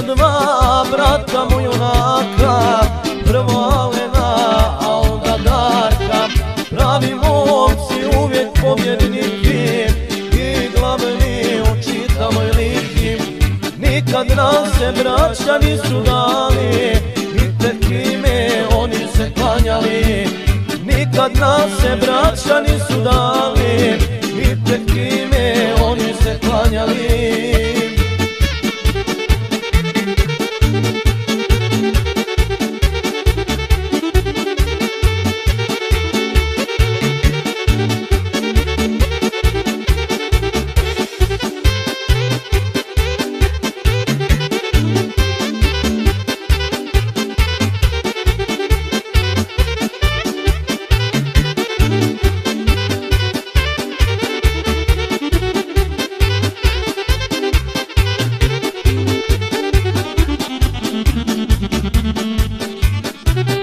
dva brata mu junaka, prvo Alena, a onda Darka. Pravi momci uvijek pobjedniki i glavni u čitavoj ligi. Nikad nam se braća nisu dali i pred kime oni se klanjali. Nikad nam se braća nisu dali i pred kime oni se klanjali.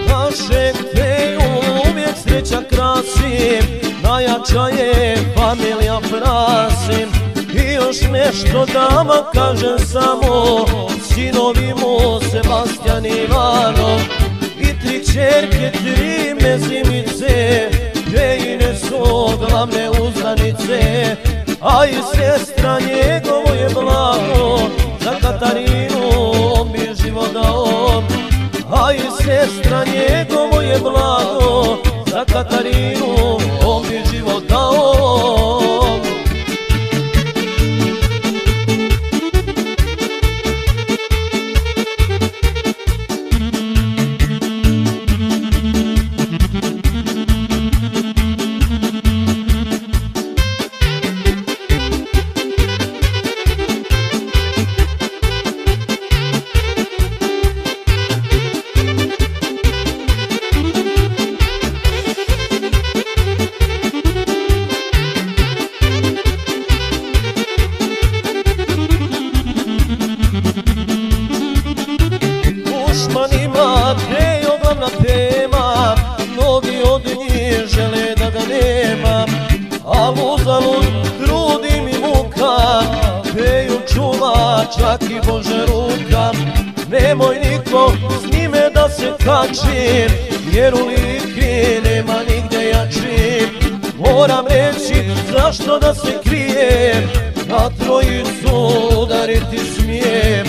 Našeg Peju uvijek sreća krasi, najjača je familija Prasim. I još nešto da vam kažem samo, sinovi mu Sebastian i Ivano i tri čerke, tri mezimice, Pejine su glavne uzdanice. A i sestra njegovo je blago, za Katarinu on bi život dao. A i sestra njegovo je blago, za Katarinu on bi život dao. Dušmanima Pejo glavna tema, mnogi od njih žele da ga nema. A uzalud trudim i muka, Peju čuva čak i Bože ruka. Nemoj niko s njime da se kači, jer u Liki nema nigde jači. Moram reći zašto da se krijem, na trojicu udariti smijem.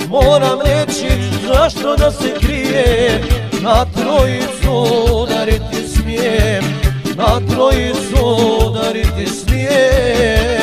Moram reći zašto da se krijem, na trojicu udariti smijem. Na trojicu udariti smijem.